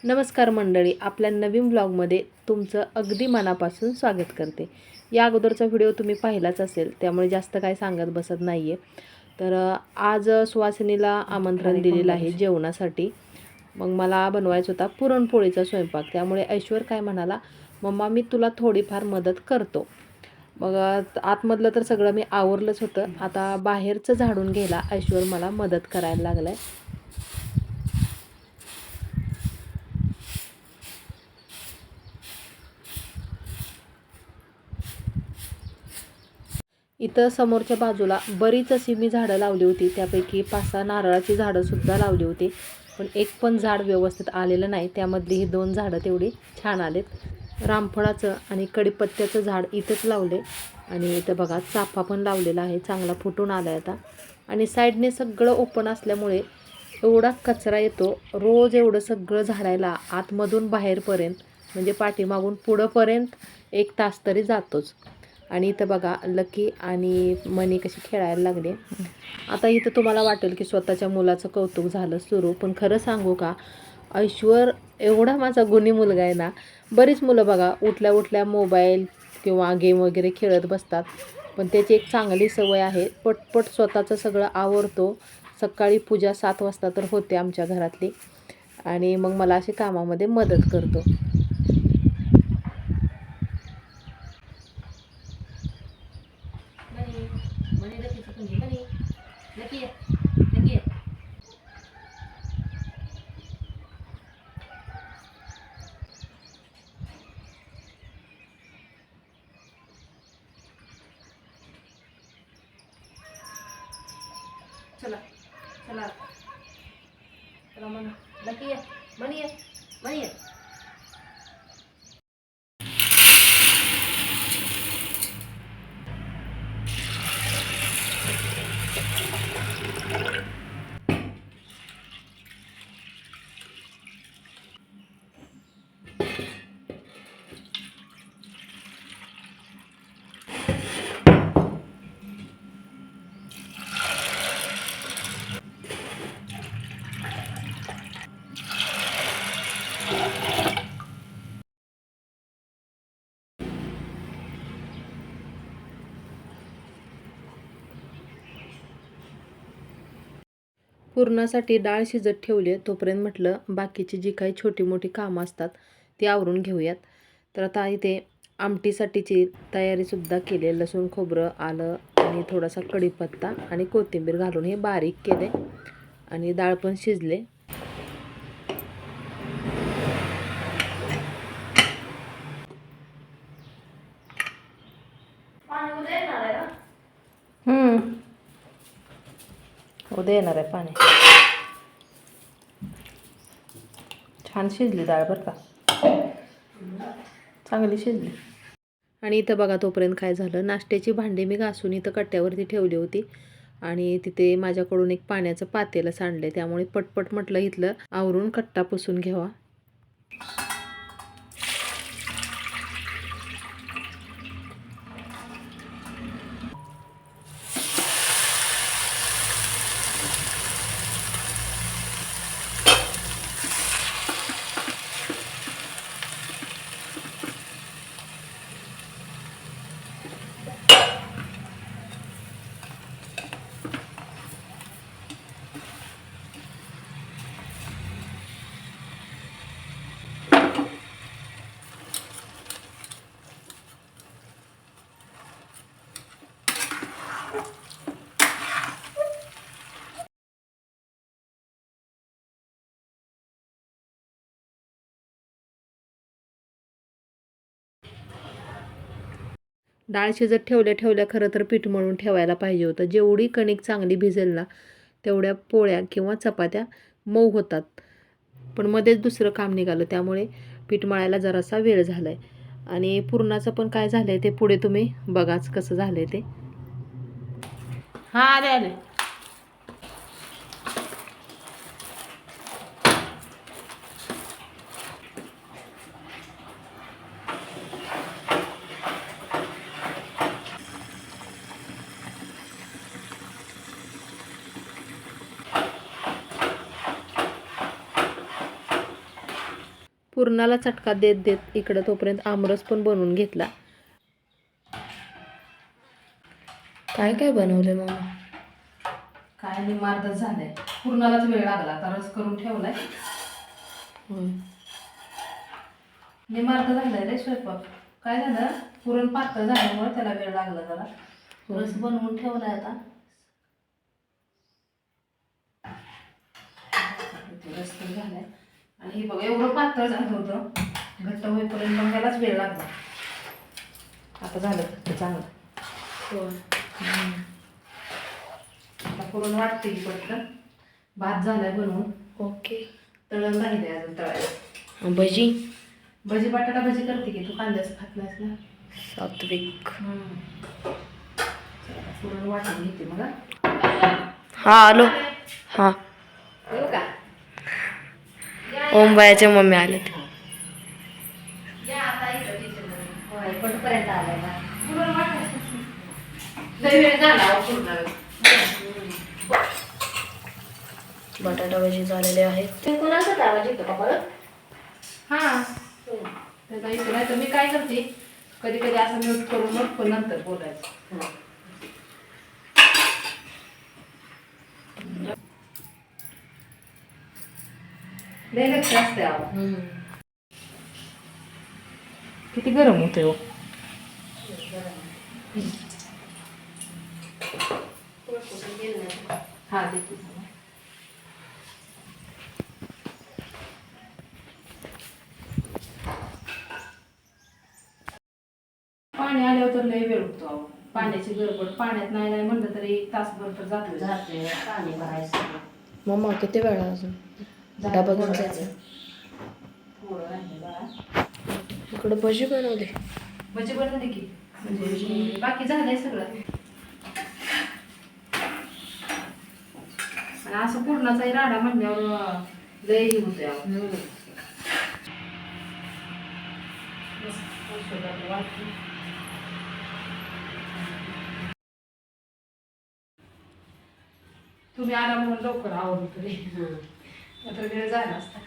नमस्कार मंडळी, आपल्या नवीन ब्लॉगमध्ये तुमचं अगदी मनापासून स्वागत करते। या अगोदरचा व्हिडिओ तुम्ही पाहिलाच असेल, त्यामुळे जास्त काय सांगत बसत नाही आहे। तर आज सुवासिनीला आमंत्रण दिलेलं आहे जेवणासाठी। मग मला बनवायचा होता पुरणपोळीचा स्वयंपाक, त्यामुळे ऐश्वर काय म्हणाला, मम्मा मी तुला थोडीफार मदत करतो। मग आतमधलं तर सगळं मी आवरलंच होतं, आता बाहेरचं झाडून घ्यायला ऐश्वर मला मदत करायला लागलाय। इथं समोरच्या बाजूला बरीच अशी मी झाडं लावली होती, त्यापैकी 5-6 नारळाची झाडंसुद्धा लावली होती, पण एक पण झाड व्यवस्थित आलेलं नाही। त्यामधली ही 2 झाडं तेवढी छान आलेत। रामफळाचं आणि कडीपत्त्याचं झाड इथंच लावले आणि इथं बघा चाफा पण लावलेला आहे, चांगला फुटून आला आहे आता। आणि साईडने सगळं ओपन असल्यामुळे एवढा कचरा येतो, रोज एवढं सगळं झाडायला आतमधून बाहेरपर्यंत म्हणजे पाठीमागून पुढंपर्यंत 1 तास तरी जातोच। आणि इथं बघा लकी आणि मनी कशी खेळायला लागले। आता इथं तुम्हाला वाटेल की स्वतःच्या मुलाचं कौतुक झालं सुरू, पण खरं सांगू का, ऐश्वर एवढा माझा गुणी मुलगा आहे ना। बरीच मुलं बघा उठल्या उठल्या मोबाईल किंवा गेम वगैरे खेळत बसतात, पण त्याची एक चांगली सवय आहे, पटपट स्वतःचं सगळं आवरतो। सकाळी पूजा 7 वाजता तर होते आमच्या घरातली, आणि मग मला अशी कामामध्ये मदत करतो। चला चला चला म्हणा, लकी ये, मनी ये, मनी ये। पुरणासाठी डाळ शिजत ठेवली, तोपर्यंत म्हटलं बाकीची जी काही छोटी मोठी कामं असतात ती आवरून घेऊयात। तर आता इथे आमटीसाठीची तयारीसुद्धा केली, लसूण खोबरं आलं आणि थोडासा कढीपत्ता आणि कोथिंबीर घालून हे बारीक केले, आणि डाळ पण शिजले। उद्या येणार आहे पाणी। छान शिजली डाळ बरं का, चांगली शिजली। आणि इथं बघा तोपर्यंत काय झालं, नाश्त्याची भांडी मी घासून इथं कट्ट्यावरती ठेवली होती, आणि तिथे माझ्याकडून एक पाण्याचं पातेलं सांडले, त्यामुळे पटपट म्हटलं इथलं आवरून कट्टा पुसून घ्यावा। डाळ शिजत ठेवल्या ठेवल्या खरं तर पीठ मळून ठेवायला पाहिजे होतं। जेवढी कणिक चांगली भिजेल ना, तेवढ्या पोळ्या किंवा चपात्या मऊ होतात, पण मध्येच दुसरं काम निघालं, त्यामुळे पीठ मळायला जरासा वेळ झाला आहे। आणि पुरणाचं पण काय झालं आहे ते पुढे तुम्ही बघाच कसं झालं आहे ते। हां आले आले। पुरणाला चटका देत देत इकडं तोपर्यंत आमरस पण बनवून घेतला. काय काय बनवलं मामा? काय निमार्धच झालंय, पुरणालाच वेळ लागला. आता रस करून ठेवलाय. निमार्ध झालाय रे स्वयंपाक. काय झालं, पुरण पातळ झाल्यामुळे त्याला वेळ लागला जरा. रस बनवून ठेवलाय आता. रस पण झालाय आणि हे बघा एवढं पातळ झालं होतं, घट्ट होईपर्यंत मग त्यालाच वेळ लागला. आता झालं चांगलं. आता पुरण वाटते की पटकन. भात झालाय बनवून. ओके. तळण राहिले अजून तळायला. भजी? भजी बटाटा भजी करते की तू, कांद्याचं खात नाहीस ना. सात्विक. पुरण वाटून घेते मग. हा आलो. हा येऊ का? ओमबायाच्या मम्मी आले ते. या आता इकडं किचनमध्ये. होय, कुठपर्यंत आलाय ना. पुरण वाटायचं. लय वेळ झाला अहो पुरणाला. बटाटा भजी झालेले आहेत. ते कोणाचा आवाज येतो का परत? हां. त्याचा इथे नाही तर मी काय करते, कधी कधी असं म्यूट करून मग पण नंतर बोलायचं. लय लक्ष असते आहो. किती गरम होते हो. हा देते. पाणी आल्यावर तर लय वेळ होतो अहो. पाण्याची गडबड, पाण्यात नाही नाही म्हणलं तरी 1 तासभर तर जाते पाणी भरायचं. मम्मा किती वेळा अजून डबा घेऊन जायचं? थोडं राहिले बाळा. इकडे भजी बनवले. भजी बनवली की म्हणजे बाकी झालंय सगळं. आणि असं पूर्णाचाही राडा म्हणल्यावर लय हे होतंय अहो. तुम्ही आला म्हणून लवकर आवडलं तरी आता वेळ झाला असता.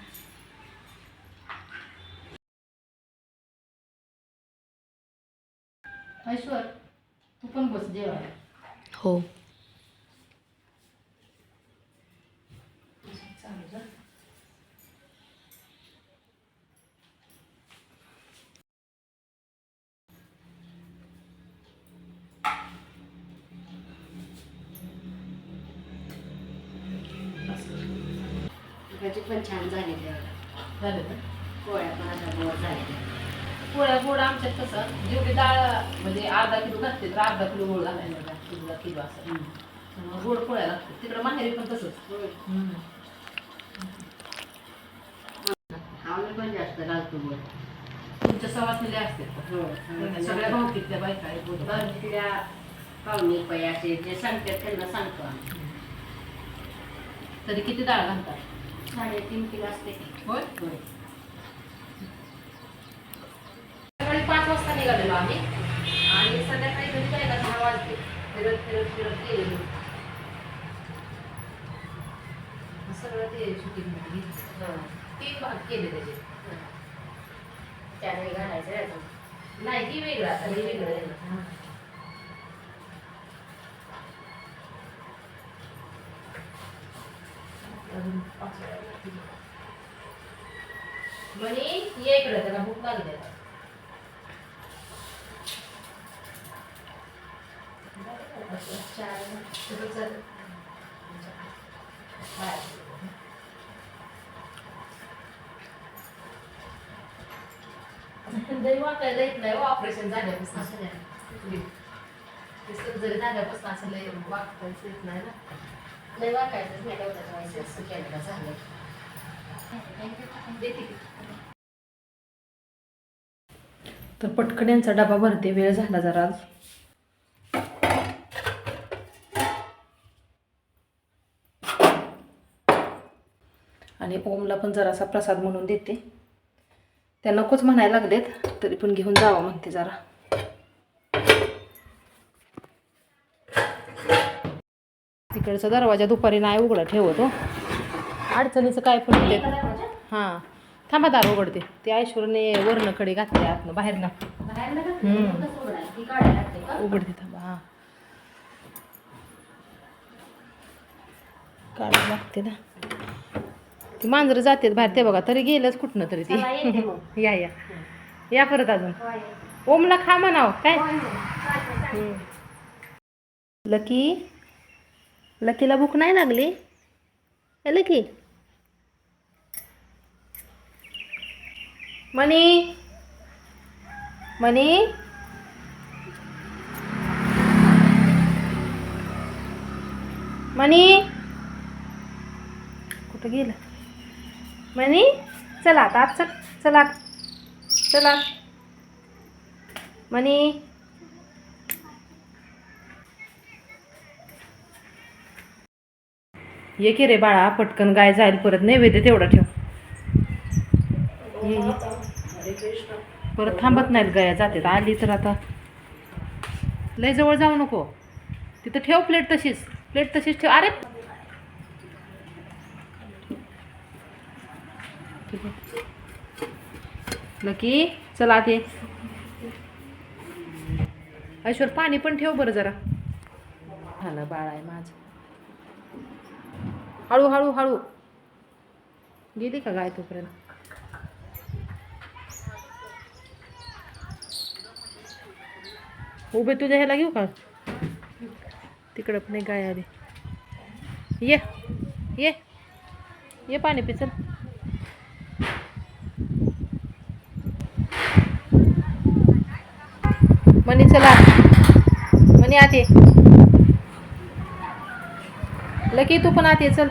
ऐश्वर तू पण बस जेवायला. हो. चालू जा. भजी पण छान झालेली झालं ना. पोळ्या पण आता गोड झालेल्या. पोळ्या गोड आमच्यात कसं जेवढी डाळ म्हणजे अर्धा किलो घातली तर अर्धा किलो गोड घालायला किलो असं. मग गोड पोळ्या लागतात. तिकडं माहेरी पण तसंच. आम्ही पण जास्त घालतो गोड. तुमच्या सवासनीला असते सगळ्या भावकीतल्या बायका आहेत गोड. तिथल्या पाहुणे पै असे जे सांगतात त्यांना सांगतो आम्ही. तरी किती डाळ घालतात? 3.5 किलो असते. होय. होय. सकाळी 5 वाजता निघालेलो आम्ही आणि संध्याकाळी घरी जायला 6 वाजले. फिरत फिरत फिरत गेलेलो. सगळं ते शूटिंगमध्ये घेतलं. 3 भाग केले त्याचे. त्याने घालायचं अजून. नाही ही वेगळं आता हे वेगळं आहे. म्हणे ये इकडे त्याला भूक लागली आता. दही वाकायला येत नाही. ऑपरेशन झाल्यापासून असं नाही. सर्जरी झाल्यापासून असं लय वाकायच येत नाही ना. लय वाकायचंच नाही तेवढंच व्हायचं असं केलं का झालं. तर पटकन यांचा डबा भरते. वेळ झाला जरा आज. आणि ओमला पण जरासा प्रसाद म्हणून देते. त्या नकोच म्हणायला लागलेत तरी पण घेऊन जावं म्हणते जरा. तिकडचा दरवाजा दुपारी नाही उघडा ठेवत हो. अडचणीचं काय पण होते. हां थांबा दार उघडते ते ऐश्वर्याने वर्ण कडे घातले आतनं बाहेर ना उघडते थांबा हां काढावं लागते ना ती मांजरं जाते बाहेर ते बघा तरी गेलंच कुठनं तरी ती या या या परत अजून ओमला खा म्हणाव काय लकी लकीला भूक नाही लागली ए लकी मनी मनी मनी कुठं गेलं मनी चला आता आज चल चला चला मनी ये की रे बाळा पटकन गाय जाईल परत नैवेद्य तेवढा ठेव ये परत थांबत नाहीत गाया जाते आली तर आता लय जवळ जाऊ नको तिथं ठेव प्लेट तशीच ठेव अरे लकी चला ते ऐश्वर पाणी पण ठेव बरं जरा झालं बाळ आहे माझं हळू हळू हळू गेली का गाय तोपर्यंत उभे तुझ्या ह्याला घेऊ का तिकडं पण एक गाय आली ये ये ये पाणी पिचल मनी चला मनी आते लकी तू पण आते चल